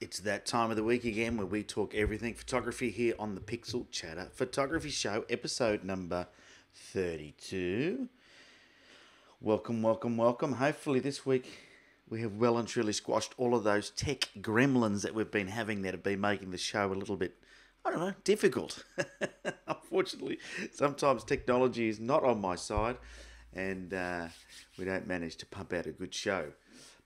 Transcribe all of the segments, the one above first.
It's that time of the week again where we talk everything photography here on the Pixel Chatter Photography Show, episode number 32. Welcome, welcome, welcome. Hopefully this week we have well and truly squashed all of those tech gremlins that we've been having that have been making the show a little bit, I don't know, difficult. Unfortunately, sometimes technology is not on my side and we don't manage to pump out a good show.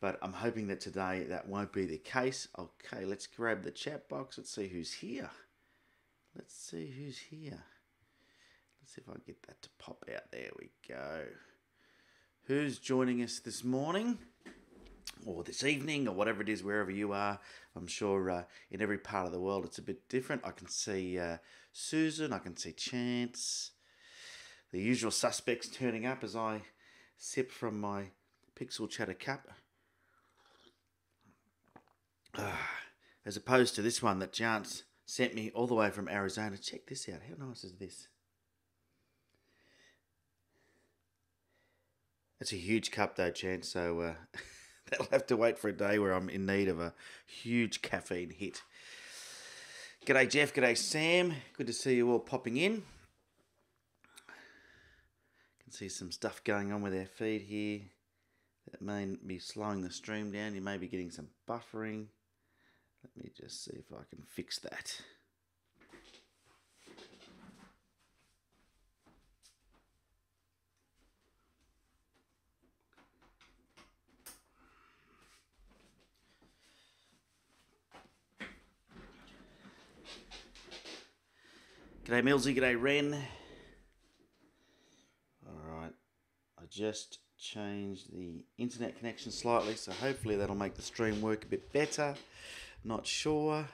But I'm hoping that today that won't be the case. Okay, let's grab the chat box. Let's see who's here. Let's see who's here. Let's see if I can get that to pop out. There we go. Who's joining us this morning? Or this evening, or whatever it is, wherever you are. I'm sure in every part of the world it's a bit different. I can see Susan. I can see Chance. The usual suspects turning up as I sip from my Pixel Chatter cup. As opposed to this one that Chance sent me all the way from Arizona. Check this out. How nice is this? It's a huge cup though, Chance, so that'll have to wait for a day where I'm in need of a huge caffeine hit. G'day Jeff, g'day Sam. Good to see you all popping in. Can see some stuff going on with our feed here. That may be slowing the stream down. You may be getting some buffering. Let me just see if I can fix that. G'day Millsy, g'day Ren. Alright, I just changed the internet connection slightly, so hopefully that'll make the stream work a bit better. Not sure.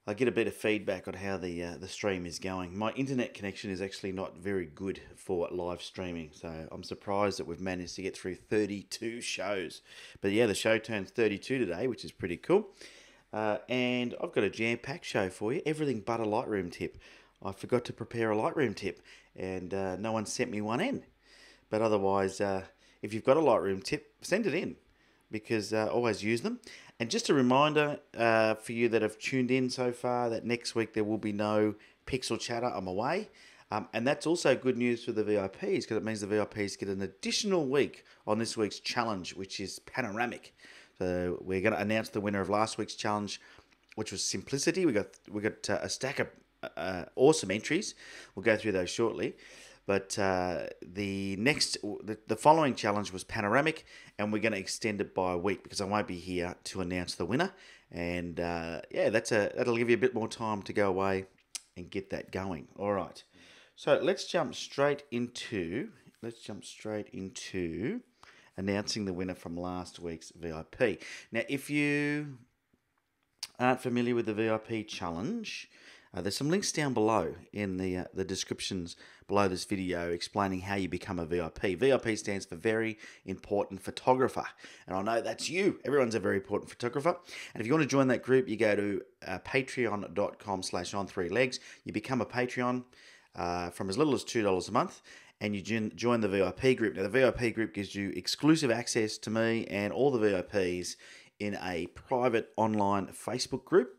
I get a bit of feedback on how the stream is going. My internet connection is actually not very good for live streaming, so I'm surprised that we've managed to get through 32 shows. But yeah, the show turns 32 today, which is pretty cool. And I've got a jam-packed show for you, everything but a Lightroom tip. I forgot to prepare a Lightroom tip, and no one sent me one in. But otherwise, if you've got a Lightroom tip, send it in, because I always use them. And just a reminder for you that have tuned in so far that next week there will be no Pixel Chatter. I'm away. And that's also good news for the VIPs, because it means the VIPs get an additional week on this week's challenge, which is panoramic. So we're going to announce the winner of last week's challenge, which was simplicity. We got a stack of awesome entries. We'll go through those shortly. But the following challenge was panoramic, and we're going to extend it by a week because I won't be here to announce the winner. And yeah, that'll give you a bit more time to go away and get that going. All right. So let's jump straight into announcing the winner from last week's VIP. Now, if you aren't familiar with the VIP challenge, there's some links down below in the descriptions below this video explaining how you become a VIP. VIP stands for Very Important Photographer. And I know that's you. Everyone's a very important photographer. And if you want to join that group, you go to patreon.com/on3legs. You become a Patreon from as little as $2 a month. And you join the VIP group. Now, the VIP group gives you exclusive access to me and all the VIPs in a private online Facebook group.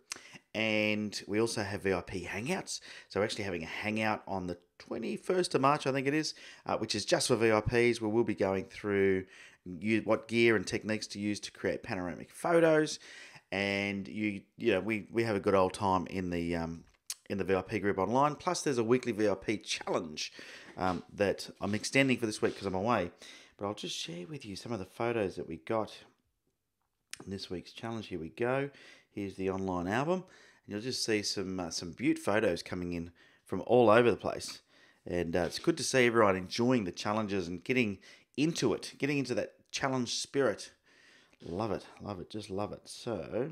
And we also have VIP hangouts. So we're actually having a hangout on the 21st of March, I think it is, which is just for VIPs, where we'll be going through what gear and techniques to use to create panoramic photos. And we have a good old time in the VIP group online. Plus, there's a weekly VIP challenge that I'm extending for this week because I'm away. But I'll just share with you some of the photos that we got in this week's challenge. Here we go. Here's the online album. And you'll just see some beaut photos coming in from all over the place. And it's good to see everyone enjoying the challenges and getting into it, getting into that challenge spirit. Love it, just love it. So,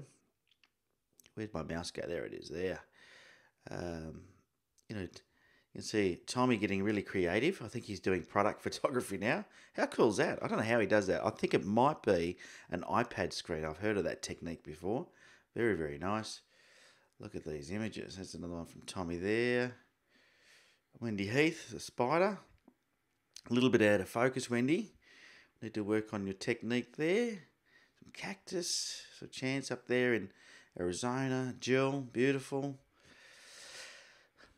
where's my mouse go? There it is, there. You can see Tommy getting really creative. I think he's doing product photography now. How cool is that? I don't know how he does that. I think it might be an iPad screen. I've heard of that technique before. Very, very nice. Look at these images. That's another one from Tommy there. Wendy Heath, the spider. A little bit out of focus, Wendy. Need to work on your technique there. some cactus, some chance up there in Arizona. Jill, beautiful.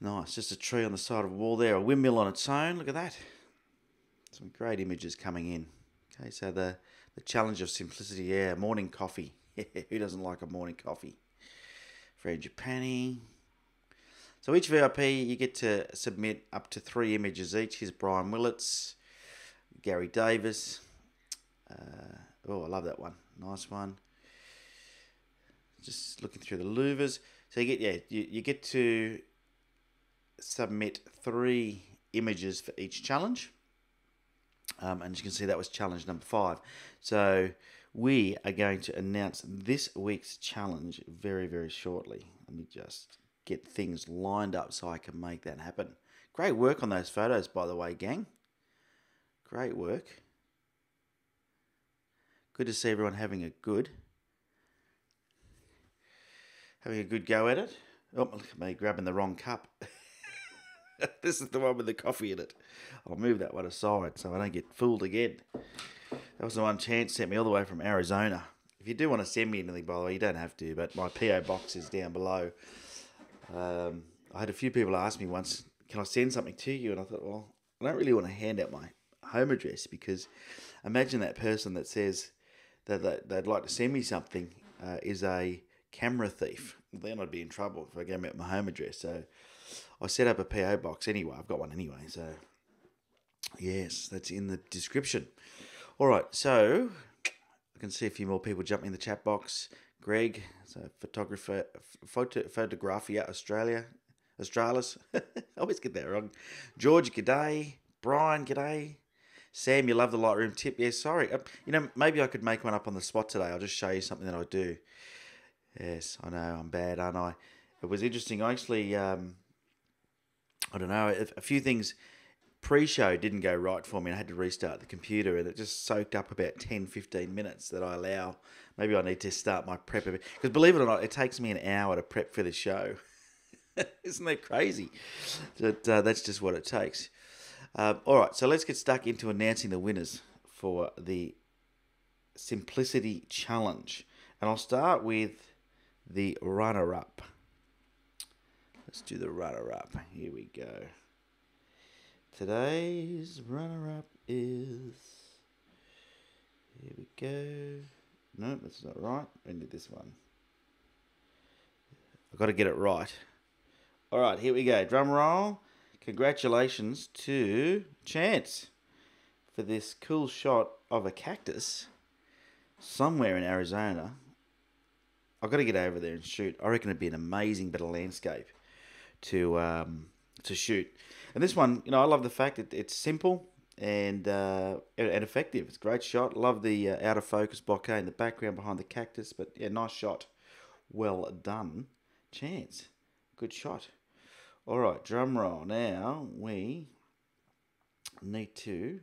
Nice, just a tree on the side of a wall there. A windmill on its own, look at that. Some great images coming in. Okay, so the challenge of simplicity, yeah, morning coffee. Who doesn't like a morning coffee? Frangipani. So each VIP, you get to submit up to 3 images each. Here's Brian Willits, Gary Davis. Oh, I love that one. Nice one. Just looking through the louvers. So you get, you get to submit 3 images for each challenge. And as you can see, that was challenge number 5. So we are going to announce this week's challenge very, very shortly. Let me just get things lined up so I can make that happen. Great work on those photos, by the way, gang. Great work. Good to see everyone having a good go at it. Oh, look at me grabbing the wrong cup. This is the one with the coffee in it. I'll move that one aside so I don't get fooled again. That was the one Chance sent me all the way from Arizona. If you do want to send me anything, by the way, you don't have to, but my P.o.Box is down below. I had a few people ask me once, can I send something to you? And I thought, well, I don't really want to hand out my home address, because imagine that person that says that they'd like to send me something is a camera thief. Then I'd be in trouble if I gave out my home address. So I set up a P.O. box anyway. I've got one anyway. So yes, that's in the description. All right, so I can see a few more people jumping in the chat box. Greg, so Photographia Australis. I always get that wrong. George, g'day. Brian, g'day. Sam, you love the Lightroom tip. Yeah, sorry. Maybe I could make one up on the spot today. I'll just show you something that I do. Yes, I know, I'm bad, aren't I? It was interesting. I actually, I don't know, a few things pre-show didn't go right for me. I had to restart the computer, and it just soaked up about 10-15 minutes that I allow. Maybe I need to start my prep a bit. Because believe it or not, it takes me an hour to prep for the show. Isn't that crazy? That's just what it takes. All right, so let's get stuck into announcing the winners for the Simplicity Challenge. And I'll start with the runner-up. Let's do the runner-up. Here we go. Today's runner-up is... Here we go. No, that's not right. I did this one. I've got to get it right. All right, here we go. Drum roll. Congratulations to Chance for this cool shot of a cactus somewhere in Arizona. I've got to get over there and shoot. I reckon it'd be an amazing bit of landscape to shoot. And this one, I love the fact that it's simple and effective. It's a great shot. Love the out of focus bokeh in the background behind the cactus. But yeah, nice shot. Well done, Chance. Good shot. All right, drum roll. Now we need to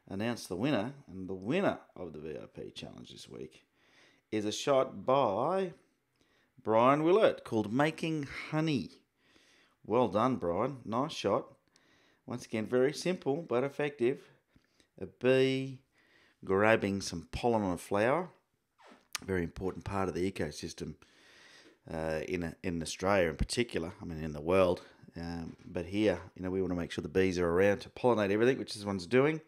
announce the winner. And the winner of the VIP challenge this week is a shot by Brian Willett called Making Honey. Well done, Brian. Nice shot. Once again, very simple but effective. A bee grabbing some pollen on a flower. Very important part of the ecosystem in Australia in particular. I mean, in the world. But here, we want to make sure the bees are around to pollinate everything, which this one's doing.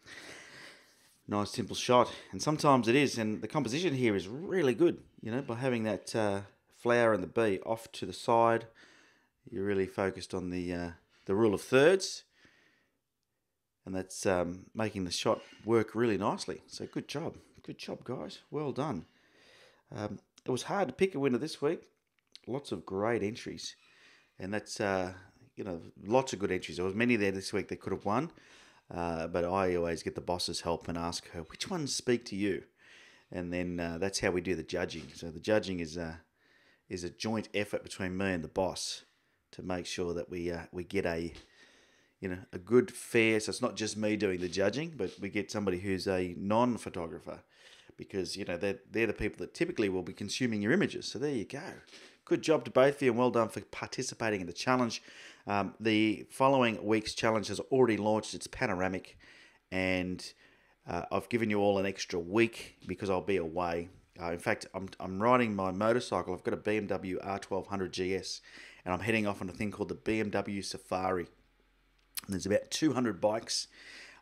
Nice, simple shot. And sometimes it is. And the composition here is really good, by having that flower and the bee off to the side. You're really focused on the rule of thirds. And that's making the shot work really nicely. So good job. Good job, guys. Well done. It was hard to pick a winner this week. Lots of great entries. And that's, lots of good entries. There was many there this week that could have won. But I always get the boss's help and ask her, which ones speak to you? And then that's how we do the judging. So the judging is a joint effort between me and the boss to make sure that we get a good fair. So it's not just me doing the judging, but we get somebody who's a non-photographer, because they're the people that typically will be consuming your images. So there you go. Good job to both of you, and well done for participating in the challenge. The following week's challenge has already launched. It's panoramic, and I've given you all an extra week because I'll be away. In fact, I'm riding my motorcycle. I've got a BMW R1200 GS, and I'm heading off on a thing called the BMW Safari. And there's about 200 bikes,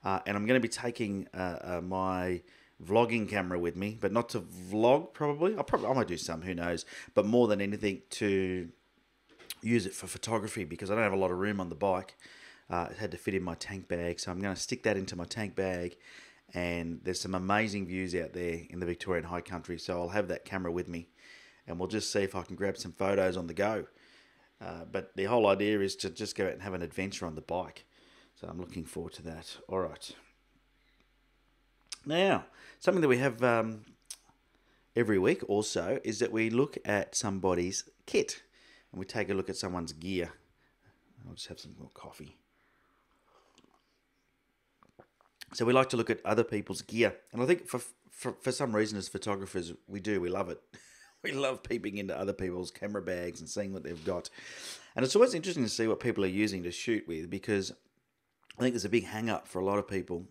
and I'm going to be taking my vlogging camera with me, but not to vlog probably. I might do some, who knows, but more than anything to use it for photography because I don't have a lot of room on the bike. It had to fit in my tank bag, so I'm going to stick that into my tank bag. And there's some amazing views out there in the Victorian High Country, so I'll have that camera with me, and we'll just see if I can grab some photos on the go. But the whole idea is to just go out and have an adventure on the bike, so I'm looking forward to that. All right. Now, something that we have every week also is that we look at somebody's kit, and we take a look at someone's gear. I'll just have some more coffee. So we like to look at other people's gear. And I think for some reason as photographers, we love it. We love peeping into other people's camera bags and seeing what they've got. And it's always interesting to see what people are using to shoot with, because I think there's a big hang-up for a lot of people,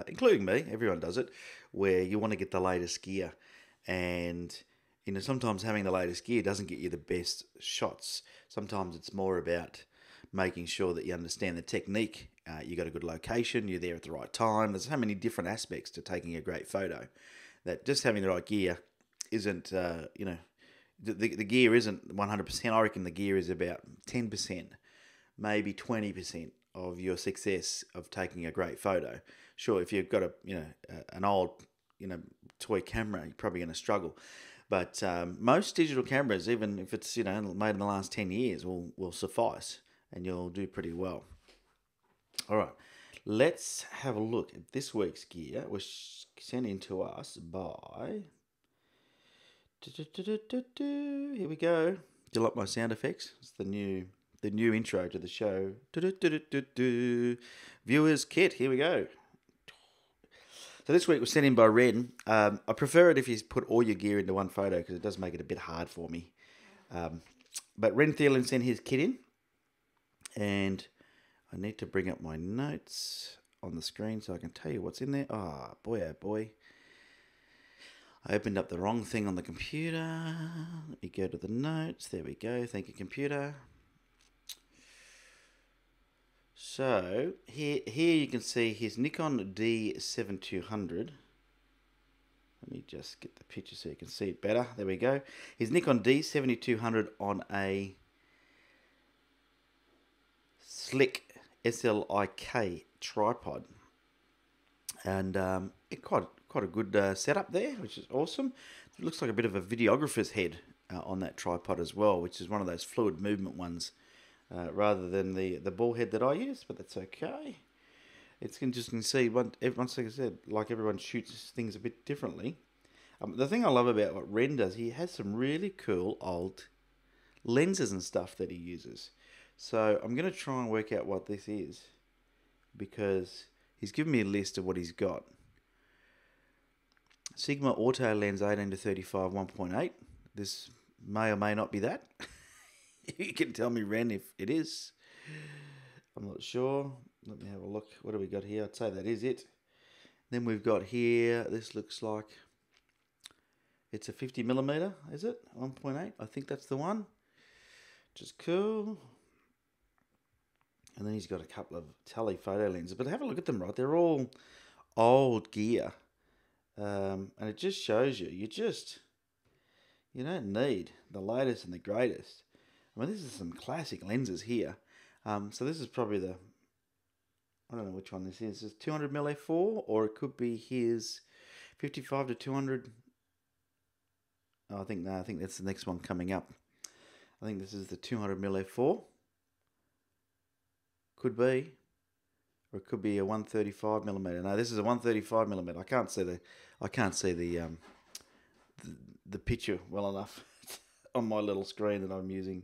including me, everyone does it, where you want to get the latest gear. And, you know, sometimes having the latest gear doesn't get you the best shots. Sometimes it's more about making sure that you understand the technique. You got a good location, you're there at the right time. There's so many different aspects to taking a great photo that just having the right gear isn't, the gear isn't 100%. I reckon the gear is about 10%, maybe 20% of your success of taking a great photo. Sure, if you've got an old, toy camera, you're probably going to struggle. But most digital cameras, even if it's, made in the last 10 years, will suffice, and you'll do pretty well. All right, let's have a look at this week's gear. It was sent in to us by... Here we go. Do you like my sound effects? It's the new intro to the show. Viewers kit. Here we go. So this week was sent in by Ren. I prefer it if you put all your gear into one photo because it does make it a bit hard for me. But Ren Thielen sent his kit in, and I need to bring up my notes on the screen so I can tell you what's in there. Oh boy. I opened up the wrong thing on the computer. Let me go to the notes. There we go. Thank you, computer. So, here you can see his Nikon D7200. Let me just get the picture so you can see it better. There we go. His Nikon D7200 on a slick SLIK tripod. And quite a good setup there, which is awesome. It looks like a bit of a videographer's head on that tripod as well, which is one of those fluid movement ones, rather than the ball head that I use, but that's okay. It's interesting to see, once like I said, like everyone shoots things a bit differently. The thing I love about what Ren does, he has some really cool old lenses and stuff that he uses. So I'm going to try and work out what this is, because he's given me a list of what he's got. Sigma Auto Lens 18-35 1.8. This may or may not be that. You can tell me, Ren, if it is. I'm not sure. Let me have a look. What do we got here? I'd say that is it. Then we've got here, this looks like it's a 50mm, is it? 1.8. I think that's the one. Which is cool. And then he's got a couple of telephoto lenses. But have a look at them, right? They're all old gear. And it just shows you don't need the latest and the greatest. I mean, this is some classic lenses here. So this is probably I don't know which one this is. It's 200mm f4, or it could be his 55-200. Oh, I think that's the next one coming up. I think this is the 200mm f4. Could be. Or it could be a 135mm. No, this is a 135mm. I can't see the picture well enough on my little screen that I'm using.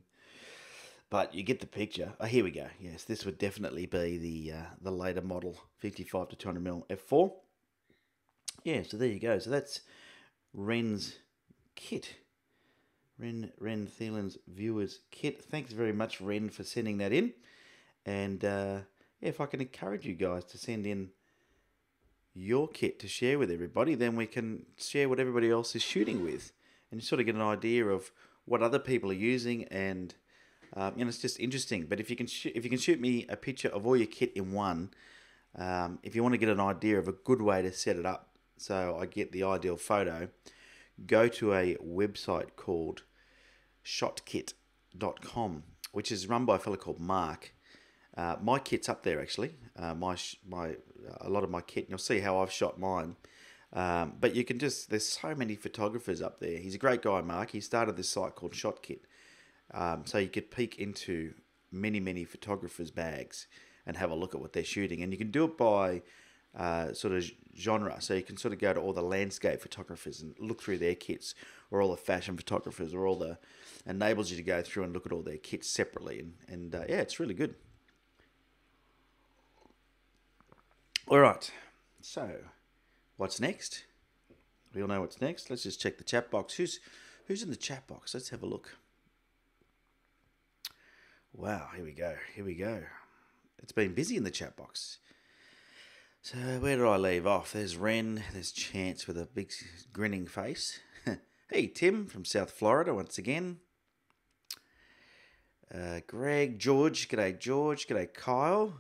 But you get the picture. Oh, here we go. Yes, this would definitely be the later model 55-200mm f4. Yeah, so there you go. So that's Ren's kit. Ren Thielen's viewers kit. Thanks very much, Ren, for sending that in. And if I can encourage you guys to send in your kit to share with everybody, then we can share what everybody else is shooting with, and you sort of get an idea of what other people are using, and it's just interesting. But if you can shoot me a picture of all your kit in one, if you want to get an idea of a good way to set it up so I get the ideal photo, go to a website called shotkit.com, which is run by a fellow called Mark. My kit's up there actually. A lot of my kit, and you'll see how I've shot mine. But you can there's so many photographers up there. He's a great guy, Mark. He started this site called Shotkit. So you could peek into many photographers' bags and have a look at what they're shooting. And you can do it by sort of genre. So you can sort of go to all the landscape photographers and look through their kits, or all the fashion photographers, or all the... enables you to go through and look at all their kits separately. And yeah, it's really good. All right, so what's next? We all know what's next. Let's just check the chat box. Who's in the chat box? Let's have a look. Wow, here we go. It's been busy in the chat box. So where did I leave off? There's Ren, there's Chance with a big grinning face. Hey, Tim from South Florida once again. Greg, George, g'day Kyle.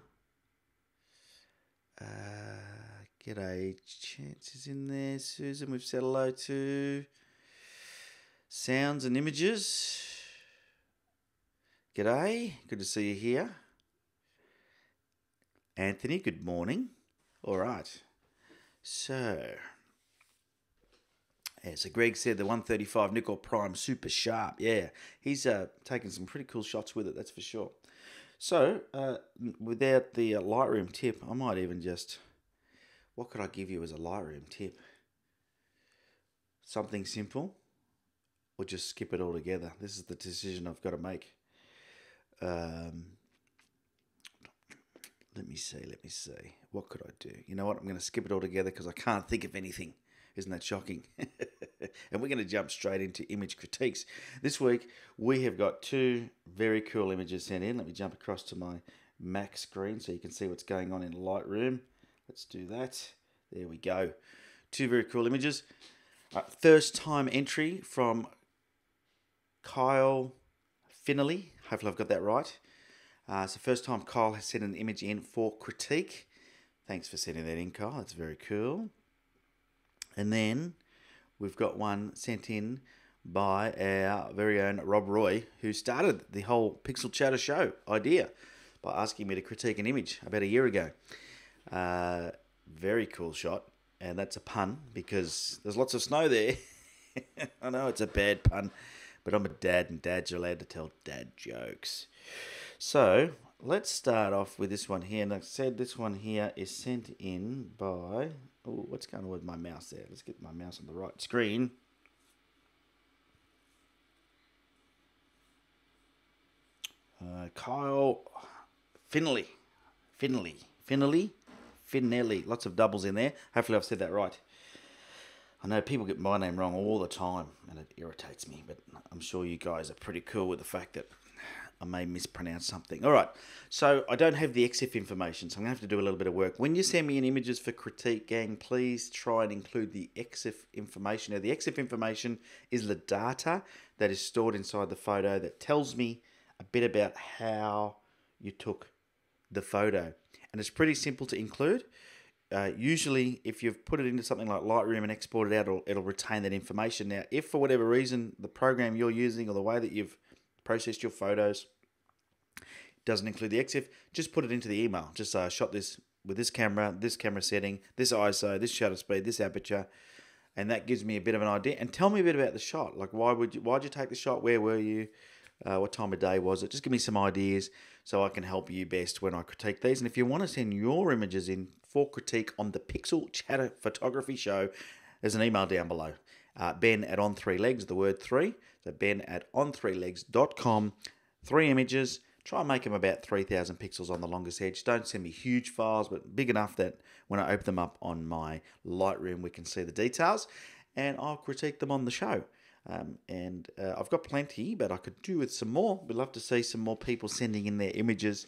G'day, Chance is in there. Susan, we've said hello to. Sounds and Images. G'day, good to see you here. Anthony, good morning. All right, so Greg said the 135 Nikon Prime super sharp. Yeah, he's taken some pretty cool shots with it, that's for sure. So, without the Lightroom tip, I might even just... What could I give you as a Lightroom tip? Something simple? Or just skip it all together? This is the decision I've got to make. Let me see. What could I do? You know what? I'm going to skip it all together because I can't think of anything. Isn't that shocking? And we're going to jump straight into image critiques. This week, we have got two very cool images sent in. Let me jump across to my Mac screen so you can see what's going on in Lightroom. Let's do that. There we go. Two very cool images. First time entry from Kyle Finley. Hopefully I've got that right. So first time Kyle has sent an image in for critique. Thanks for sending that in, Kyle. That's very cool. And then we've got one sent in by our very own Rob Roy, who started the whole Pixel Chatter show idea by asking me to critique an image about a year ago. Very cool shot. And that's a pun because there's lots of snow there. I know it's a bad pun, but I'm a dad and dads are allowed to tell dad jokes. So let's start off with this one here. And like I said, this one here is sent in by... Oh, what's going on with my mouse there? Let's get my mouse on the right screen. Kyle Finley. Lots of doubles in there. Hopefully I've said that right. I know people get my name wrong all the time, and it irritates me, but I'm sure you guys are pretty cool with the fact that I may mispronounce something. All right, so I don't have the EXIF information, so I'm going to have to do a little bit of work. When you send me in images for critique, gang, please try and include the EXIF information. Now, the EXIF information is the data that is stored inside the photo that tells me a bit about how you took the photo. And it's pretty simple to include. Usually, if you've put it into something like Lightroom and exported it out, it'll retain that information. Now, if for whatever reason the program you're using or the way that you've processed your photos doesn't include the EXIF, just put it into the email. Just shot this with this camera setting, this ISO, this shutter speed, this aperture, and that gives me a bit of an idea. And tell me a bit about the shot. Like, why'd you take the shot? Where were you? What time of day was it? Just give me some ideas so I can help you best when I critique these. And if you want to send your images in for critique on the Pixel Chatter Photography Show, there's an email down below. Ben at On3Legs, the word 3. So Ben at on3legs.com. 3 images. Try and make them about 3,000 pixels on the longest edge. Don't send me huge files, but big enough that when I open them up on my Lightroom, we can see the details. And I'll critique them on the show. I've got plenty, but I could do with some more. We'd love to see some more people sending in their images.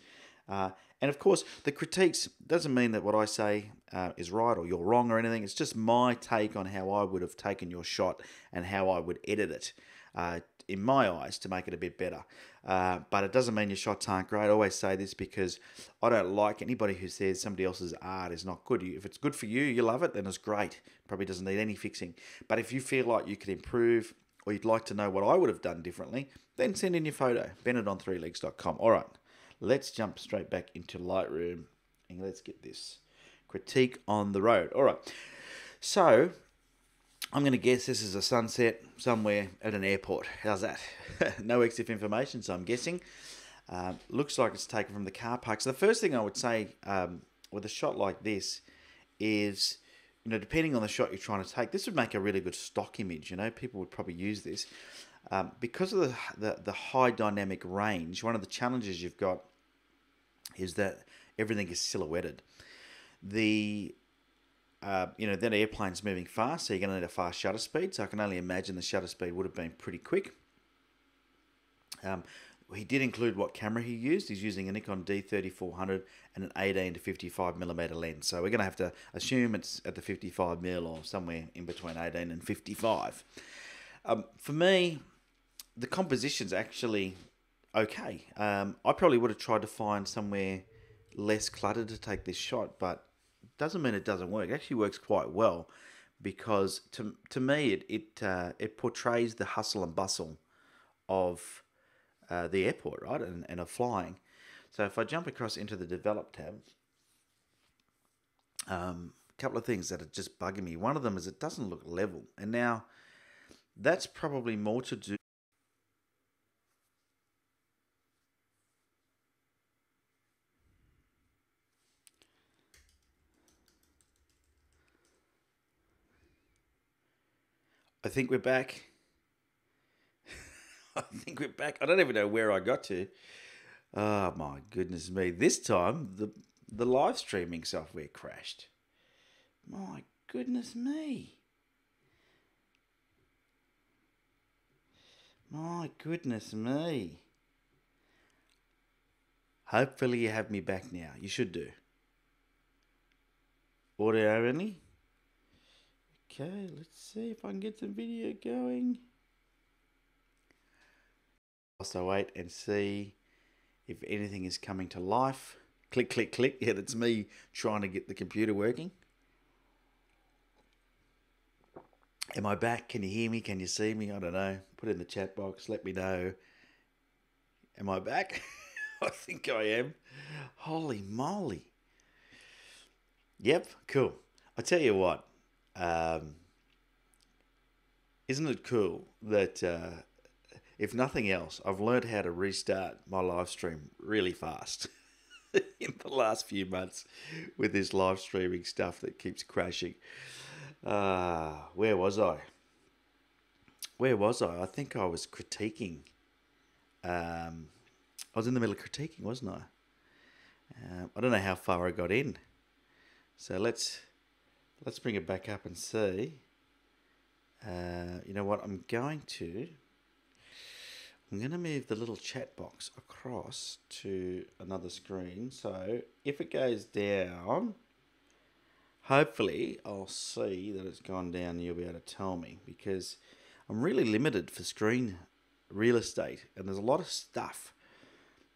And of course, the critiques doesn't mean that what I say is right or you're wrong or anything. It's just my take on how I would have taken your shot and how I would edit it, in my eyes, to make it a bit better. But it doesn't mean your shots aren't great. I always say this because I don't like anybody who says somebody else's art is not good. If it's good for you, you love it, then it's great. Probably doesn't need any fixing. But if you feel like you could improve or you'd like to know what I would have done differently, then send in your photo, bennetton3legs.com. All right, let's jump straight back into Lightroom and let's get this critique on the road. All right, so I'm going to guess this is a sunset somewhere at an airport. How's that? No EXIF information, so I'm guessing. Looks like it's taken from the car park. So the first thing I would say with a shot like this is, depending on the shot you're trying to take, this would make a really good stock image. People would probably use this. Because of the high dynamic range, one of the challenges you've got is that everything is silhouetted. That airplane's moving fast, so you're going to need a fast shutter speed. So I can only imagine the shutter speed would have been pretty quick. He did include what camera he used. He's using a Nikon D3400 and an 18 to 55mm lens. So we're going to have to assume it's at the 55mm or somewhere in between 18 and 55. For me, the composition's actually okay. I probably would have tried to find somewhere less cluttered to take this shot, but doesn't mean it doesn't work. It actually works quite well because to me it portrays the hustle and bustle of the airport, right, and of flying. So if I jump across into the Develop tab, a couple of things that are just bugging me. One of them is it doesn't look level, and now that's probably more to do. I think we're back. I think we're back. I don't even know where I got to. Oh my goodness me. This time the live streaming software crashed. My goodness me. My goodness me. Hopefully you have me back now. You should do. Audio only. Okay, let's see if I can get some video going. Also wait and see if anything is coming to life. Click, click, click. Yeah, that's me trying to get the computer working. Am I back? Can you hear me? Can you see me? I don't know. Put it in the chat box. Let me know. Am I back? I think I am. Holy moly. Yep, cool. I tell you what. Isn't it cool that if nothing else, I've learned how to restart my live stream really fast in the last few months with this live streaming stuff that keeps crashing. Where was I? I think I was critiquing. I was in the middle of critiquing, wasn't I? I don't know how far I got in. So let's bring it back up and see. You know what? I'm going to move the little chat box across to another screen. So if it goes down, hopefully I'll see that it's gone down and you'll be able to tell me, because I'm really limited for screen real estate and there's a lot of stuff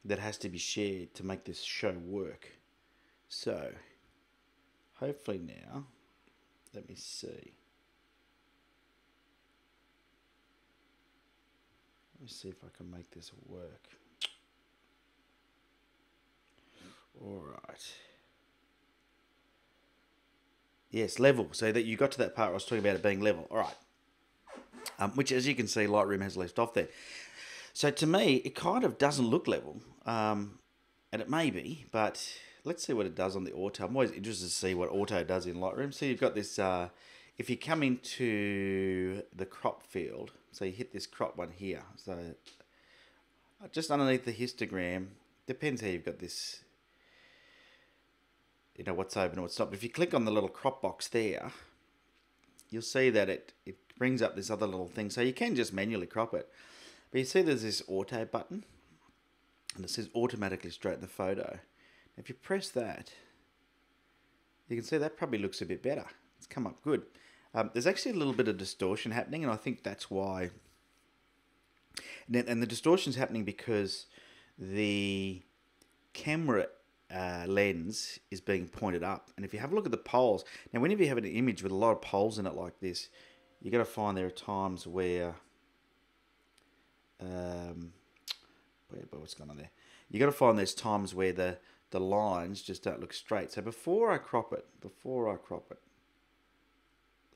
that has to be shared to make this show work. So hopefully now, let me see. Let me see if I can make this work. All right. Yes, level. So that you got to that part where I was talking about it being level. All right. Which, as you can see, Lightroom has left off there. So to me, it kind of doesn't look level. And it may be, but let's see what it does on the auto. I'm always interested to see what auto does in Lightroom. So you've got this, if you come into the crop field, so you hit this crop one here. So just underneath the histogram, depends how you've got this, you know, what's open and what's not. But if you click on the little crop box there, you'll see that it brings up this other little thing. So you can just manually crop it. But you see there's this auto button, and it says automatically straighten the photo. If you press that, you can see that probably looks a bit better. It's come up good. There's actually a little bit of distortion happening, and I think that's why. And the distortion's happening because the camera lens is being pointed up. And if you have a look at the poles, now whenever you have an image with a lot of poles in it like this, you're going to find there are times where, what's going on there? You're going to find there's times where the lines just don't look straight. So before I crop it,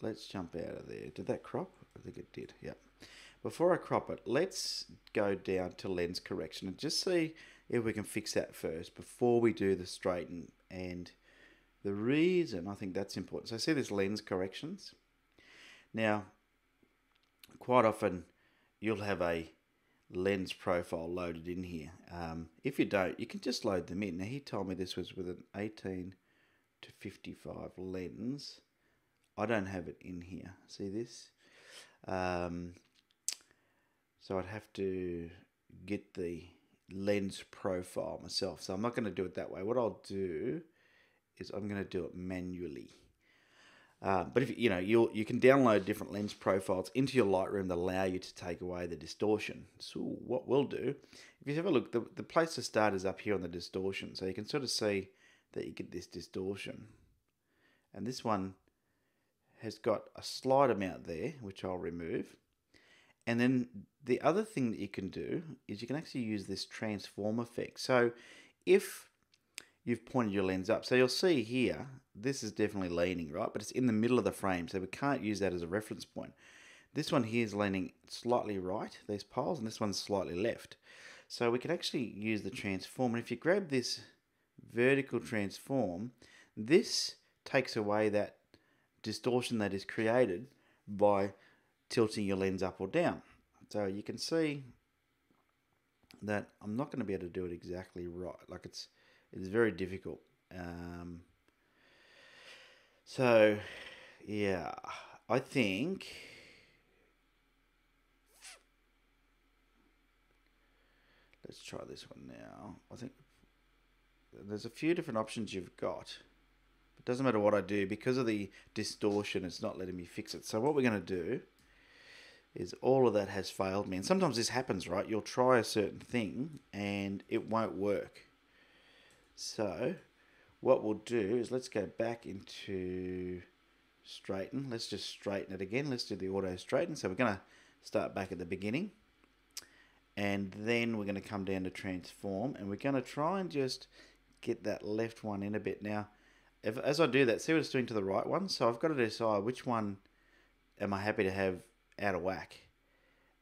let's jump out of there. Did that crop? I think it did, yeah. Before I crop it, let's go down to lens correction and just see if we can fix that first before we do the straighten. And the reason I think that's important, so see this lens corrections. Now, quite often you'll have a lens profile loaded in here. If you don't, you can just load them in. Now he told me this was with an 18 to 55 lens. I don't have it in here. See this? So I'd have to get the lens profile myself. So I'm not going to do it that way. What I'll do is I'm going to do it manually. But if you can download different lens profiles into your Lightroom that allow you to take away the distortion. So what we'll do, if you have a look, the place to start is up here on the distortion. So you can sort of see that you get this distortion. And this one has got a slight amount there, which I'll remove. And then the other thing that you can do is you can actually use this transform effect. So if you've pointed your lens up, so you'll see here, this is definitely leaning, right? But it's in the middle of the frame, so we can't use that as a reference point. This one here is leaning slightly right, these poles, and this one's slightly left. So we can actually use the transform. And if you grab this vertical transform, this takes away that distortion that is created by tilting your lens up or down. So you can see that I'm not going to be able to do it exactly right. Like it's very difficult. So yeah, I think let's try this one now. I think there's a few different options you've got. It doesn't matter what I do, because of the distortion, it's not letting me fix it. So what we're going to do is all of that has failed me. And sometimes this happens, right? You'll try a certain thing and it won't work. So what we'll do is let's go back into straighten. Let's just straighten it again. Let's do the auto straighten. So we're going to start back at the beginning. And then we're going to come down to transform. And we're going to try and just get that left one in a bit. Now, as I do that, see what it's doing to the right one? So I've got to decide which one am I happy to have out of whack.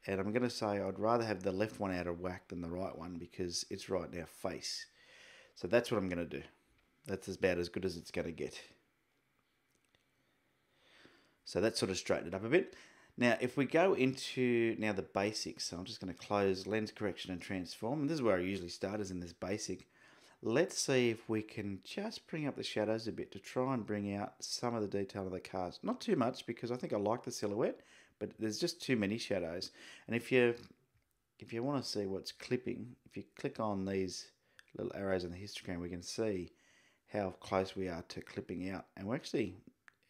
And I'm going to say I'd rather have the left one out of whack than the right one because it's right in our face. So that's what I'm going to do. That's about as good as it's going to get. So that's sort of straightened it up a bit. Now, if we go into now the basics, so I'm just going to close lens correction and transform. And this is where I usually start, is in this basic. Let's see if we can just bring up the shadows a bit to try and bring out some of the detail of the cars. Not too much, because I think I like the silhouette, but there's just too many shadows. And if you want to see what's clipping, if you click on these little arrows on the histogram, we can see how close we are to clipping out. And we're actually,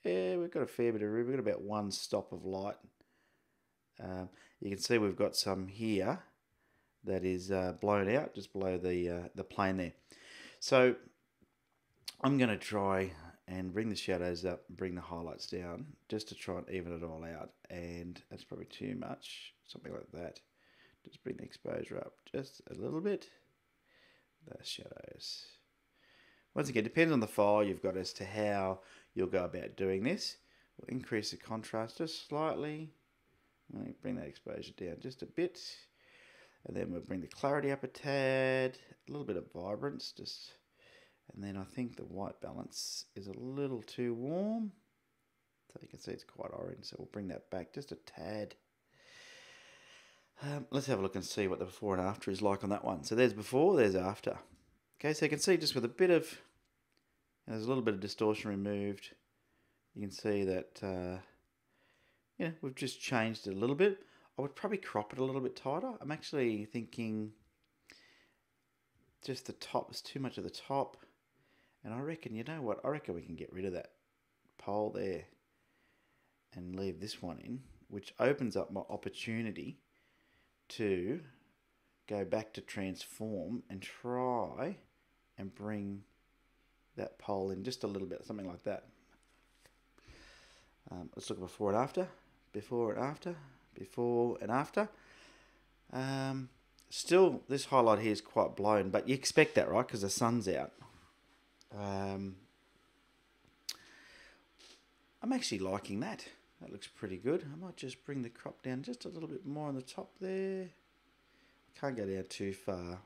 we've got a fair bit of room. We've got about one stop of light. You can see we've got some here that is blown out just below the plane there. So I'm going to try and bring the shadows up, bring the highlights down, just to try and even it all out. And that's probably too much, something like that. Just bring the exposure up just a little bit. The shadows. Once again, depends on the file you've got as to how you'll go about doing this. We'll increase the contrast just slightly. Bring that exposure down just a bit. And then we'll bring the clarity up a tad, a little bit of vibrance, and then I think the white balance is a little too warm. So you can see it's quite orange, so we'll bring that back just a tad. Let's have a look and see what the before and after is like on that one. So there's before, there's after. Okay, so you can see just with a bit of, there's a little bit of distortion removed. You can see that, we've just changed it a little bit. I would probably crop it a little bit tighter. I'm actually thinking just the top, there's too much of the top. And I reckon, you know what, I reckon we can get rid of that pole there and leave this one in, which opens up my opportunity to go back to transform and try and bring that pole in just a little bit, something like that. Let's look at before and after, before and after, before and after. Still, this highlight here is quite blown, but you expect that, right? Because the sun's out. I'm actually liking that. That looks pretty good. I might just bring the crop down just a little bit more on the top there. Can't go down too far.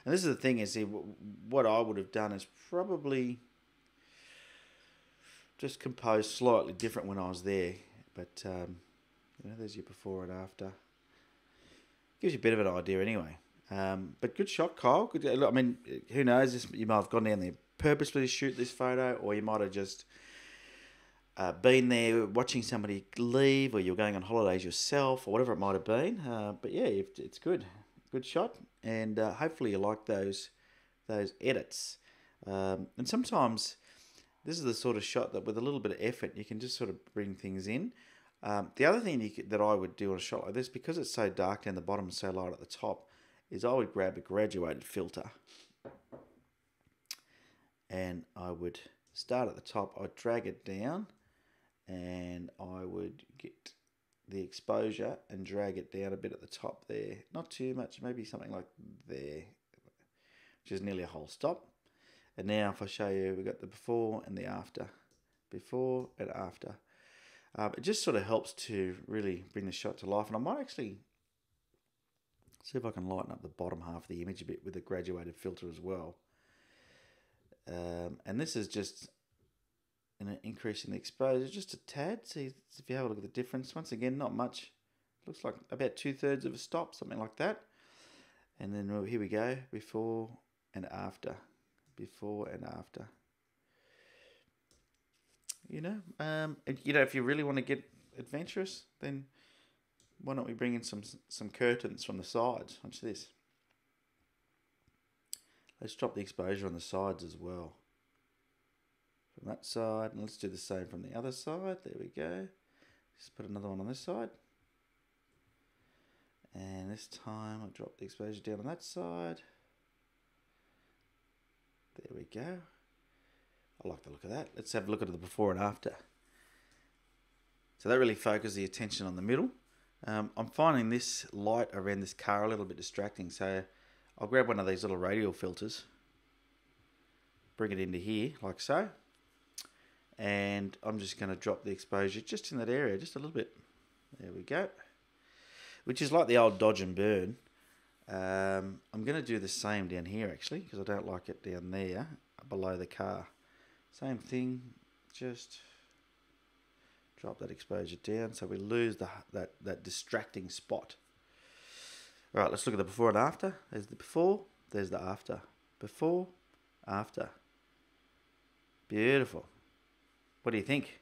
And this is the thing, is what I would have done is probably just composed slightly different when I was there. But, you know, there's your before and after. Gives you a bit of an idea anyway. But good shot, Kyle. Good. I mean, who knows? You might have gone down there purposely to shoot this photo, or you might have just been there watching somebody leave, or you're going on holidays yourself, or whatever it might have been. But yeah, it's good. Good shot. And hopefully you like those edits. And sometimes this is the sort of shot that with a little bit of effort, you can just sort of bring things in. The other thing that I would do on a shot like this, because it's so dark down the bottom and so light at the top, is I would grab a graduated filter. And I would start at the top, I'd drag it down, and I would get the exposure and drag it down a bit at the top there. Not too much, maybe something like there, which is nearly a whole stop. And now if I show you, we've got the before and the after. Before and after. It just sort of helps to really bring the shot to life. And I might actually see if I can lighten up the bottom half of the image a bit with a graduated filter as well. And this is just increasing the exposure just a tad. See if you have a look at the difference. Once again, not much. Looks like about 2/3 of a stop, something like that. And then here we go, before and after. Before and after. You know, if you really want to get adventurous, then why don't we bring in some curtains from the sides? Watch this. Let's drop the exposure on the sides as well. From that side, and let's do the same from the other side. There we go. Just put another one on this side. And this time I'll drop the exposure down on that side. There we go. I like the look of that. Let's have a look at the before and after. So that really focuses the attention on the middle. I'm finding this light around this car a little bit distracting, so I'll grab one of these little radial filters, bring it into here like so, and I'm just going to drop the exposure just in that area, just a little bit. There we go. Which is like the old dodge and burn. I'm going to do the same down here actually, because I don't like it down there below the car. Same thing, just drop that exposure down so we lose that distracting spot. All right, let's look at the before and after. There's the before, there's the after. Before, after. Beautiful. What do you think?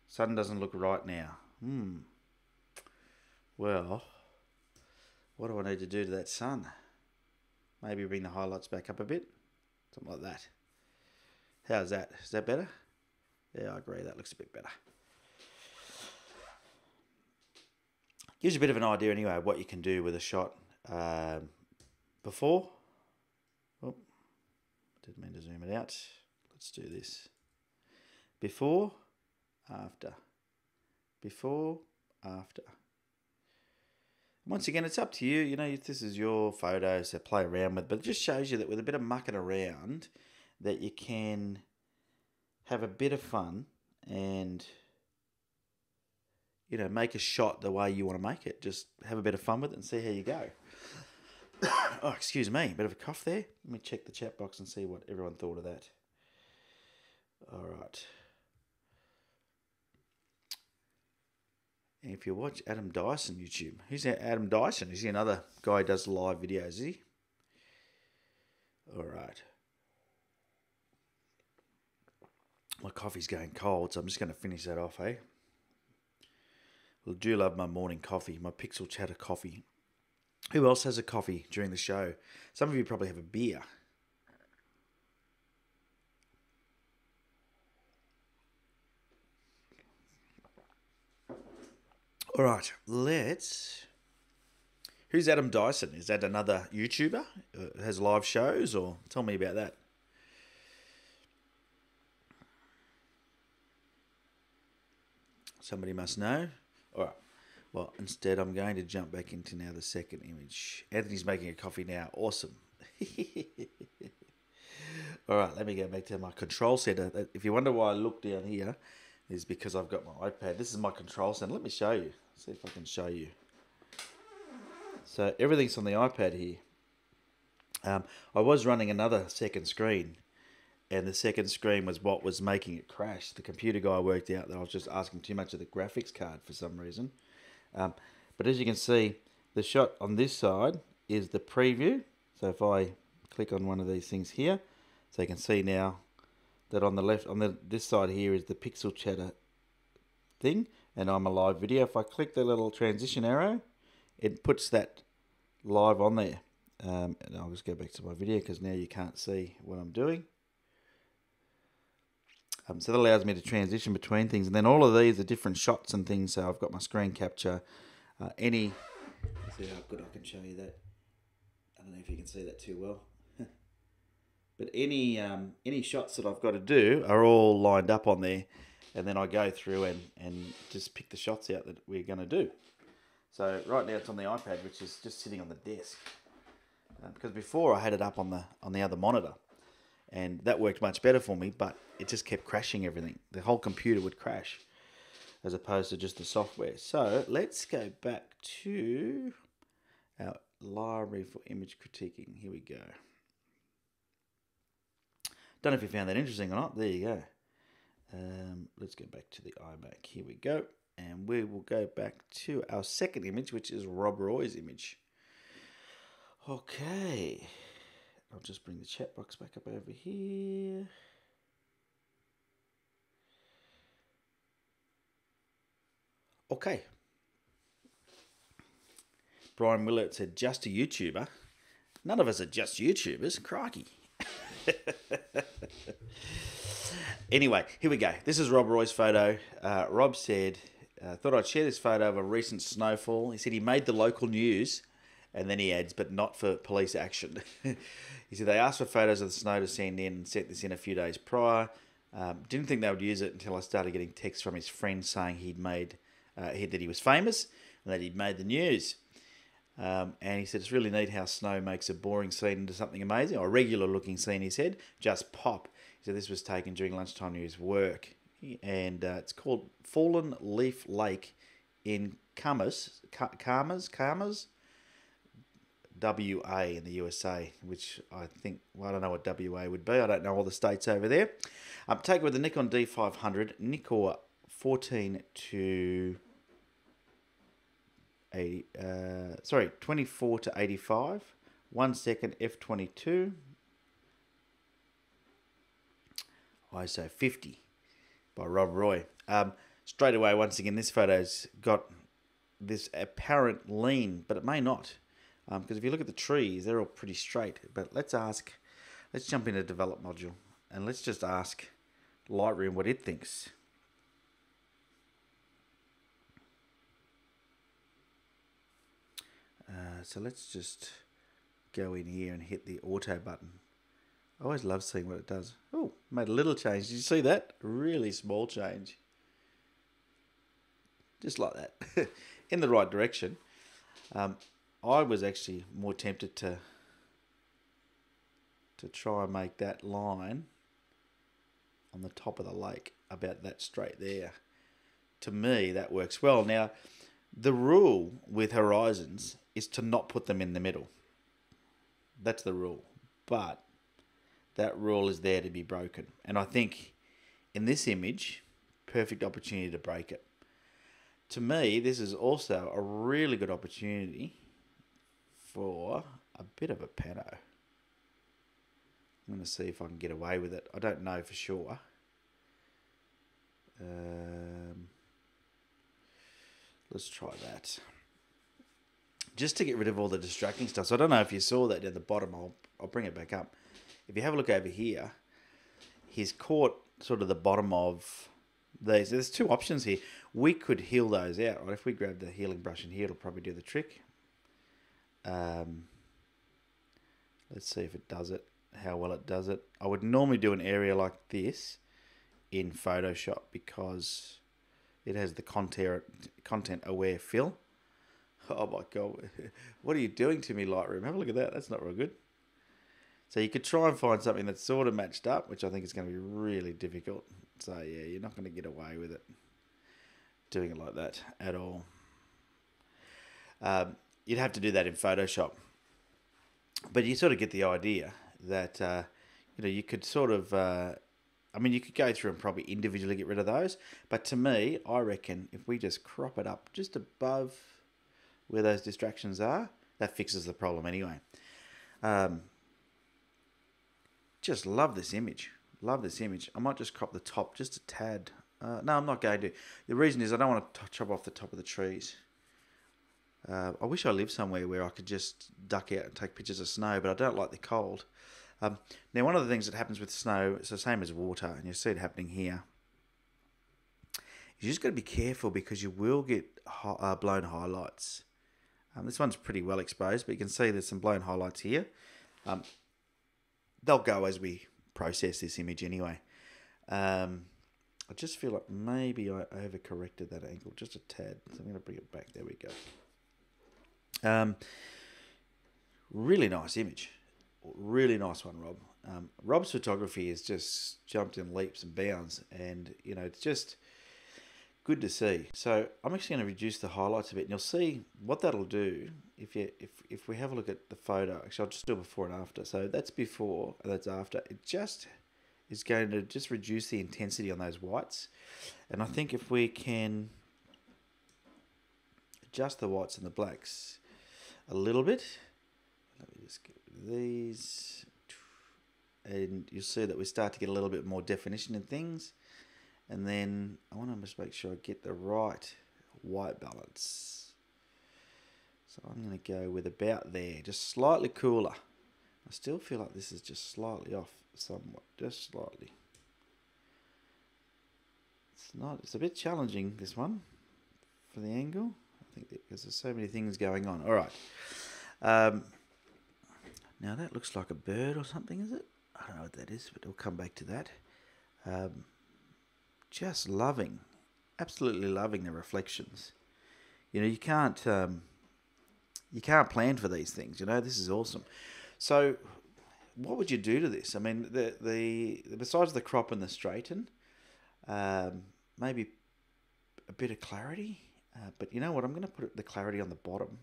Sun doesn't look right now. Well, what do I need to do to that sun? Maybe bring the highlights back up a bit. Something like that. How's that? Is that better? Yeah, I agree. That looks a bit better. Gives you a bit of an idea anyway of what you can do with a shot before. Oh, didn't mean to zoom it out. Let's do this. Before, after. Before, after. Once again, it's up to you. You know, if this is your photos to play around with, but it just shows you that with a bit of mucking around, that you can have a bit of fun and, you know, make a shot the way you want to make it. Just have a bit of fun with it and see how you go. Oh, excuse me, bit of a cough there. Let me check the chat box and see what everyone thought of that. All right. And if you watch Adam Dyson YouTube, who's that Adam Dyson? Is he another guy who does live videos, is he? All right. My coffee's going cold, so I'm just going to finish that off, eh? Well, I do love my morning coffee, my Pixel Chatter coffee. Who else has a coffee during the show? Some of you probably have a beer. All right, let's... Who's Adam Dyson? Is that another YouTuber? Has live shows, or tell me about that. Somebody must know. All right. Well, instead, I'm going to jump back into now the second image. Anthony's making a coffee now. Awesome. All right, let me go back to my control center. If you wonder why I look down here, is because I've got my iPad. This is my control center. Let me show you. See if I can show you. So everything's on the iPad here. I was running another second screen, and the second screen was what was making it crash. The computer guy worked out that I was just asking too much of the graphics card for some reason. But as you can see, the shot on this side is the preview. So if I click on one of these things here, so you can see now that on the left, on this side here is the pixel chatter thing, and I'm a live video. If I click the little transition arrow, it puts that live on there. And I'll just go back to my video because now you can't see what I'm doing. So that allows me to transition between things, and then all of these are different shots and things. So I've got my screen capture. Let's see how good I can show you that. I don't know if you can see that too well. But any shots that I've got to do are all lined up on there, and then I go through and just pick the shots out that we're going to do. So right now it's on the iPad, which is just sitting on the desk. Because before I had it up on the other monitor, and that worked much better for me, but it just kept crashing everything. The whole computer would crash, as opposed to just the software. So let's go back to our library for image critiquing. Here we go. Don't know if you found that interesting or not. There you go. Let's go back to the iMac. Here we go. And we will go back to our second image, which is Rob Roy's image. Okay. I'll just bring the chat box back up over here. Okay. Brian Willett said, just a YouTuber. None of us are just YouTubers. Crikey. Anyway, here we go. This is Rob Roy's photo. Rob said, thought I'd share this photo of a recent snowfall. He said he made the local news, and then he adds, but not for police action. He said they asked for photos of the snow to send in and sent this in a few days prior. Didn't think they would use it until I started getting texts from his friends saying that he was famous and that he'd made the news. And he said it's really neat how snow makes a boring scene into something amazing, or a regular looking scene, he said. Just pop. He said this was taken during lunchtime news work. And it's called Fallen Leaf Lake in Kamers, WA in the USA, which I think, well, I don't know what WA would be. I don't know all the states over there. Taken with the Nikon D500, Nikon 14 to 80, 24 to 85, 1 second f22, ISO 50 by Rob Roy. Straight away, once again, this photo's got this apparent lean, but it may not. Because if you look at the trees, they're all pretty straight. But let's jump into develop module, and let's just ask Lightroom what it thinks. So let's just go in here and hit the auto button. I always love seeing what it does. Oh, made a little change. Did you see that? Really small change. Just like that. In the right direction. I was actually more tempted to try and make that line on the top of the lake about that straight there. To me, that works well. Now, the rule with horizons is to not put them in the middle. That's the rule. But that rule is there to be broken. And I think in this image, perfect opportunity to break it. To me, this is also a really good opportunity for a bit of a pano. I'm going to see if I can get away with it. I don't know for sure. Let's try that. just to get rid of all the distracting stuff. So I don't know if you saw that at the bottom. I'll bring it back up. If you have a look over here, he's caught sort of the bottom of these. There's two options here. We could heal those out, right? If we grab the healing brush in here, it'll probably do the trick. Let's see if it does it, how well it does it. I would normally do an area like this in Photoshop because it has the content aware fill. Oh my God, what are you doing to me, Lightroom? Have a look at that. That's not real good. So you could try and find something that's sort of matched up, which I think is going to be really difficult. So yeah, you're not going to get away with it doing it like that at all. You'd have to do that in Photoshop. But you sort of get the idea that, you know, you could sort of, I mean, you could go through and probably individually get rid of those. But to me, I reckon if we just crop it up just above where those distractions are, that fixes the problem anyway. Just love this image. Love this image. I might just crop the top just a tad. No, I'm not going to. The reason is I don't want to chop off the top of the trees. I wish I lived somewhere where I could just duck out and take pictures of snow, but I don't like the cold. Now, one of the things that happens with snow, it's the same as water, and you see it happening here. You just got to be careful because you will get blown highlights. This one's pretty well exposed, but you can see there's some blown highlights here. They'll go as we process this image anyway. I just feel like maybe I overcorrected that angle just a tad, so I'm going to bring it back. There we go. Really nice image. Really nice one, Rob. Rob's photography has just jumped in leaps and bounds, and you know, it's just good to see. So I'm actually going to reduce the highlights a bit, and you'll see what that'll do if we have a look at the photo. Actually, I'll just do before and after. So that's before and that's after. It just is going to just reduce the intensity on those whites, and I think if we can adjust the whites and the blacks a little bit. Let me just get rid of these, and you'll see that we start to get a little bit more definition in things. And then I want to just make sure I get the right white balance. So I'm going to go with about there, just slightly cooler. I still feel like this is just slightly off somewhat, just slightly. It's a bit challenging, this one, for the angle. I think because there's so many things going on. All right. Now that looks like a bird or something, is it? I don't know what that is, but we'll come back to that. Just loving, absolutely loving the reflections. You know, you can't plan for these things. You know, this is awesome. So, what would you do to this? I mean, the besides the crop and the straighten, maybe a bit of clarity. But you know what? I'm going to put the clarity on the bottom,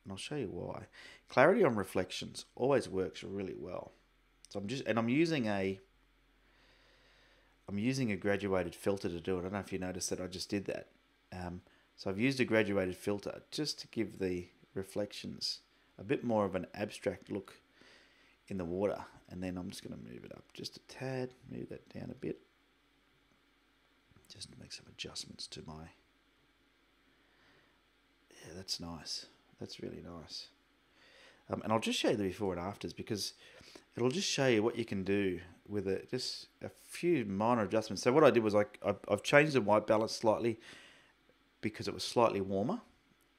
and I'll show you why. Clarity on reflections always works really well. So I'm using a graduated filter to do it. I don't know if you noticed that I just did that. So I've used a graduated filter just to give the reflections a bit more of an abstract look in the water. And then I'm just going to move it up just a tad, move that down a bit, just to make some adjustments to my... Yeah, that's nice. That's really nice. And I'll just show you the before and afters because it'll just show you what you can do with it. Just a few minor adjustments. So what I did was I've changed the white balance slightly because it was slightly warmer.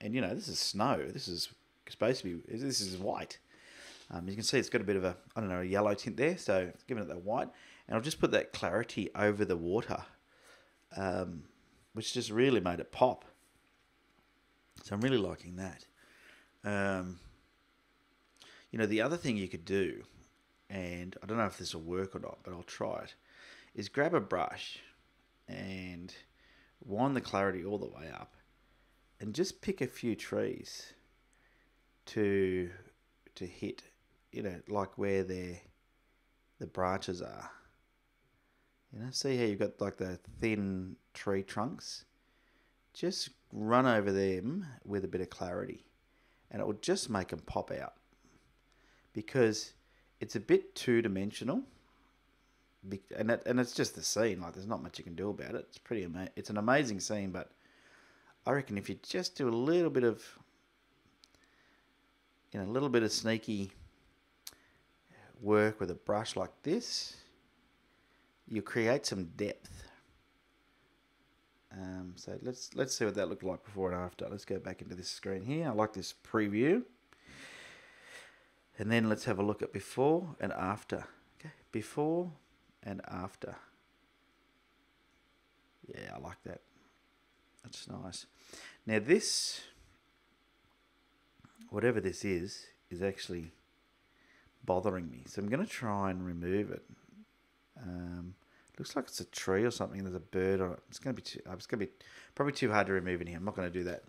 And you know, this is snow. This is supposed to be, this is white. You can see it's got a bit of a, I don't know, a yellow tint there. So giving it that white. And I'll just put that clarity over the water, which just really made it pop. So I'm really liking that. You know, the other thing you could do, and I don't know if this will work or not, but I'll try it, is grab a brush and wind the clarity all the way up and just pick a few trees to hit, you know, like where the branches are. You know, see how you've got like the thin tree trunks? Just run over them with a bit of clarity and it will just make them pop out because it's a bit two-dimensional and it's just the scene. Like there's not much you can do about it. It's an amazing scene, but I reckon if you just do a little bit of in a little bit of sneaky work with a brush like this, you create some depth. So let's see what that looked like before and after. Let's go back into this screen here. I like this preview. And then let's have a look at before and after. Okay, before and after. Yeah, I like that. That's nice. Now this, whatever this is actually bothering me. So I'm going to try and remove it. Looks like it's a tree or something. There's a bird on it. It's going to be probably too hard to remove in here. I'm not going to do that.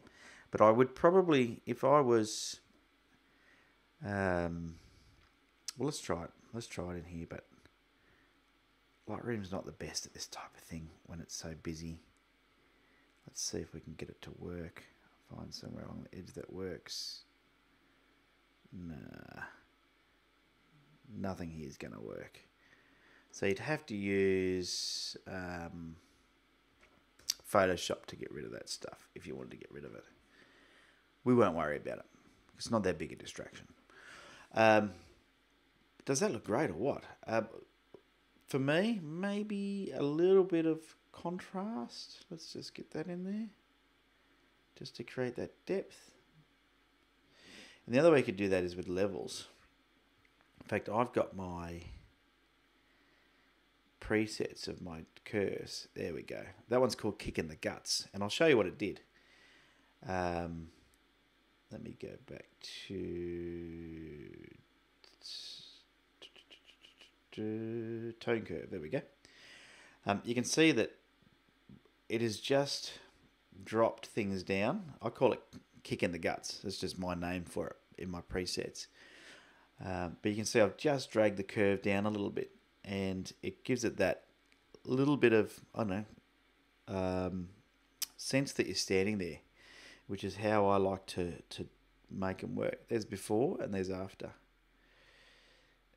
But I would probably, if I was, well, let's try it. Let's try it in here. But Lightroom's not the best at this type of thing when it's so busy. Let's see if we can get it to work. Find somewhere along the edge that works. Nah. Nothing here is going to work. So you'd have to use Photoshop to get rid of that stuff if you wanted to get rid of it. We won't worry about it. It's not that big a distraction. Does that look great or what? For me, maybe a little bit of contrast. Let's just get that in there. Just to create that depth. And the other way you could do that is with levels. In fact, I've got my presets of my curves. There we go. That one's called Kick in the Guts, and I'll show you what it did. Let me go back to tone curve. There we go. You can see that it has just dropped things down. I call it Kick in the Guts. That's just my name for it in my presets. But you can see I've just dragged the curve down a little bit, and it gives it that little bit of, I don't know, sense that you're standing there, which is how I like to make them work. There's before and there's after.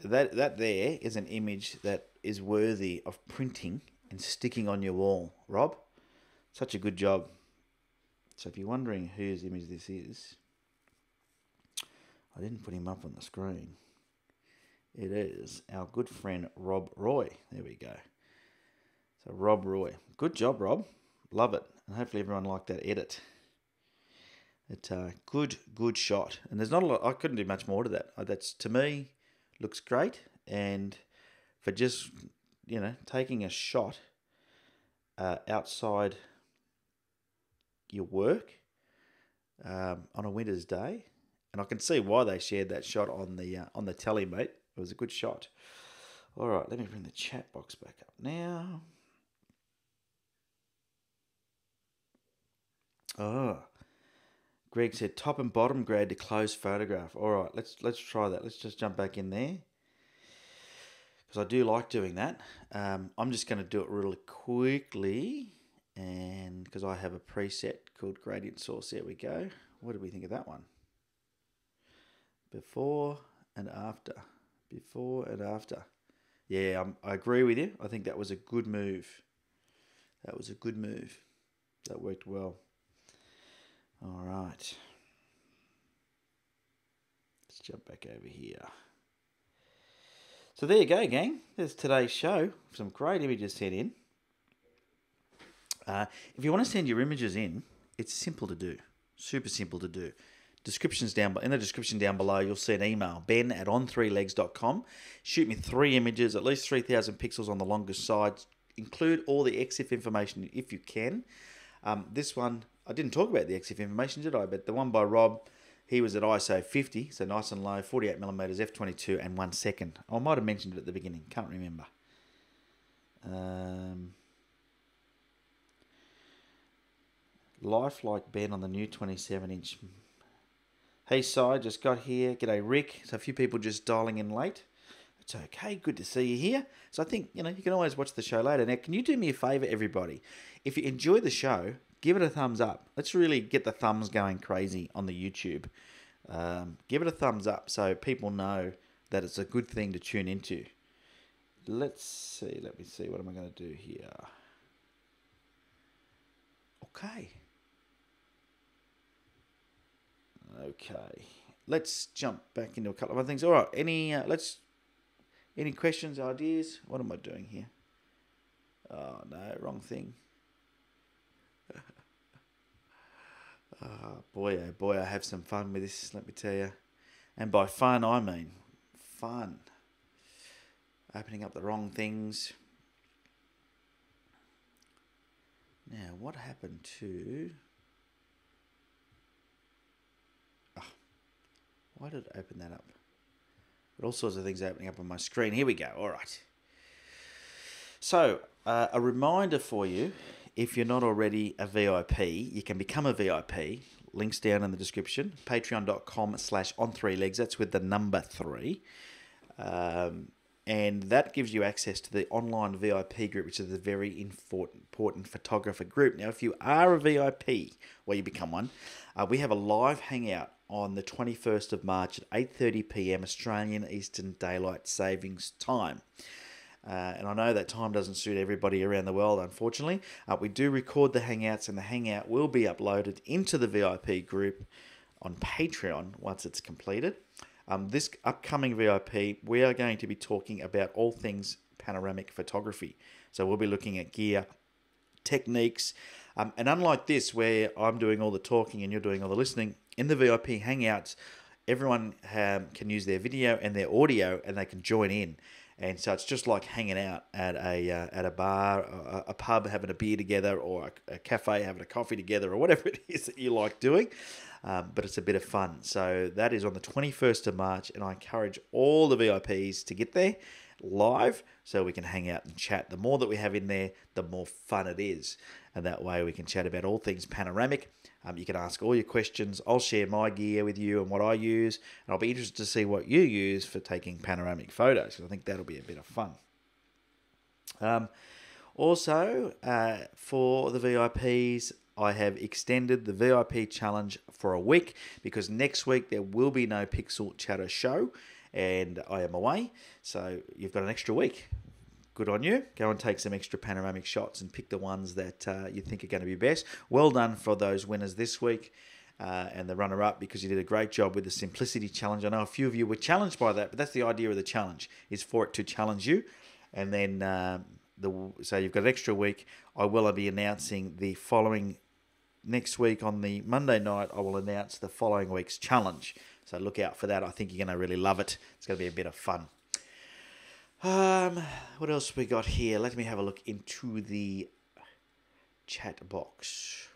That there is an image that is worthy of printing and sticking on your wall. Rob, such a good job. So if you're wondering whose image this is, I didn't put him up on the screen. It is our good friend Rob Roy. There we go. So Rob Roy. Good job, Rob. Love it. And hopefully everyone liked that edit. It's a good shot. And there's not a lot, I couldn't do much more to that. That's, to me, looks great. And for just, you know, taking a shot outside your work on a winter's day, and I can see why they shared that shot on the telly, mate. It was a good shot. All right, let me bring the chat box back up now. Oh, Greg said top and bottom grade to close photograph. All right, let's try that. Let's just jump back in there, because I do like doing that. I'm just going to do it really quickly, and because I have a preset called gradient source. There we go. What did we think of that one? Before and after. Before and after. Yeah, I agree with you. I think that was a good move. That was a good move. That worked well. All right. Let's jump back over here. So there you go, gang. There's today's show. Some great images sent in. If you want to send your images in, it's simple to do. Super simple to do. In the description down below, you'll see an email, ben@on3legs.com. Shoot me 3 images, at least 3,000 pixels on the longest side. Include all the EXIF information if you can. This one, I didn't talk about the EXIF information, did I? But the one by Rob, he was at ISO 50, so nice and low, 48mm, f22, and 1 second. I might have mentioned it at the beginning, can't remember. Lifelike Ben on the new 27-inch. Hey, Si, just got here. G'day, Rick. So a few people just dialing in late. It's okay. Good to see you here. So I think, you can always watch the show later. Now, can you do me a favour, everybody? If you enjoy the show, give it a thumbs up. Let's really get the thumbs going crazy on the YouTube. Give it a thumbs up so people know that it's a good thing to tune into. Let's see. Let me see. What am I going to do here? Okay. let's jump back into a couple of other things. All right, any questions, ideas? What am I doing here? Oh, no, wrong thing. Oh, boy, I have some fun with this, let me tell you. And by fun, I mean fun. Opening up the wrong things. Now, what happened to... Oh, why did it open that up? But all sorts of things opening up on my screen. Here we go. All right. So, a reminder for you, if you're not already a VIP, you can become a VIP. Links down in the description. Patreon.com/on3legs. That's with the number 3. And that gives you access to the online VIP group, which is a very important photographer group. Now, if you are a VIP, well, you become one, we have a live hangout on the 21st of March at 8:30 p.m. Australian Eastern Daylight Savings Time. And I know that time doesn't suit everybody around the world, unfortunately. We do record the hangouts, and the hangout will be uploaded into the VIP group on Patreon once it's completed. This upcoming VIP, we are going to be talking about all things panoramic photography. So we'll be looking at gear, techniques, and unlike this, where I'm doing all the talking and you're doing all the listening, in the VIP Hangouts, everyone can use their video and their audio, and they can join in. And so it's just like hanging out at a bar, a pub, having a beer together, or a cafe, having a coffee together, or whatever it is that you like doing. But it's a bit of fun. So that is on the 21st of March, and I encourage all the VIPs to get there live so we can hang out and chat. The more that we have in there, the more fun it is. And that way we can chat about all things panoramic. You can ask all your questions. I'll share my gear with you and what I use. And I'll be interested to see what you use for taking panoramic photos, because I think that'll be a bit of fun. Also, for the VIPs, I have extended the VIP challenge for a week, because next week there will be no Pixel Chatter show and I am away. So you've got an extra week. Good on you. Go and take some extra panoramic shots and pick the ones that you think are going to be best. Well done for those winners this week and the runner-up, because you did a great job with the Simplicity Challenge. I know a few of you were challenged by that, but that's the idea of the challenge, is for it to challenge you. And then, so you've got an extra week. I will be announcing the following... Next week on the Monday night, I will announce the following week's challenge. So look out for that. I think you're going to really love it. It's going to be a bit of fun. What else we got here? Let me have a look into the chat box.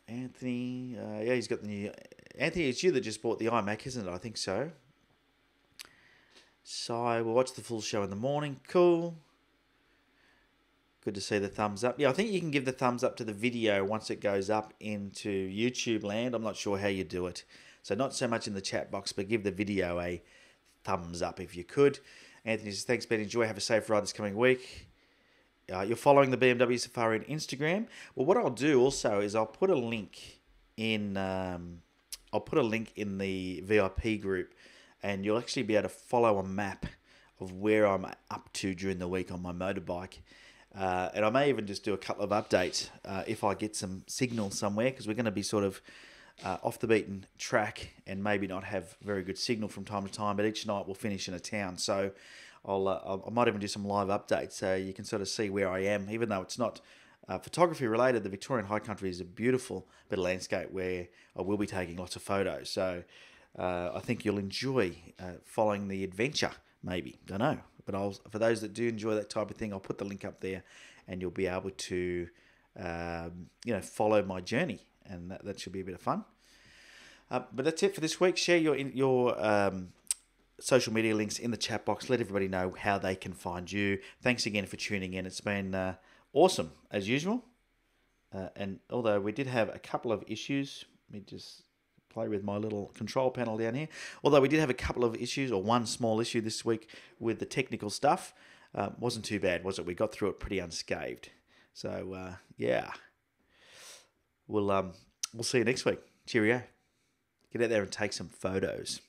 Anthony, yeah, he's got the new... Anthony, it's you that just bought the iMac, isn't it? I think so. So we'll watch the full show in the morning. Cool. Good to see the thumbs up. Yeah, I think you can give the thumbs up to the video once it goes up into YouTube land. I'm not sure how you do it. So not so much in the chat box, but give the video a thumbs up if you could. Anthony says, thanks, Ben. Enjoy. Have a safe ride this coming week. You're following the BMW Safari on Instagram. Well, what I'll do also is I'll put a link in... I'll put a link in the VIP group, and you'll actually be able to follow a map of where I'm up to during the week on my motorbike. And I may even just do a couple of updates if I get some signal somewhere, because we're going to be sort of off the beaten track and maybe not have very good signal from time to time, but each night we'll finish in a town. So I might even do some live updates so you can sort of see where I am, even though it's not photography related. The Victorian High Country is a beautiful bit of landscape where I will be taking lots of photos. So I think you'll enjoy following the adventure, maybe. Don't know. But for those that do enjoy that type of thing, I'll put the link up there, and you'll be able to, follow my journey, and that should be a bit of fun. But that's it for this week. Share your social media links in the chat box. Let everybody know how they can find you. Thanks again for tuning in. It's been awesome as usual. And although we did have a couple of issues, let me just play with my little control panel down here. Although we did have a couple of issues, or one small issue this week with the technical stuff. Wasn't too bad, was it? We got through it pretty unscathed. So, yeah. We'll see you next week. Cheerio. Get out there and take some photos.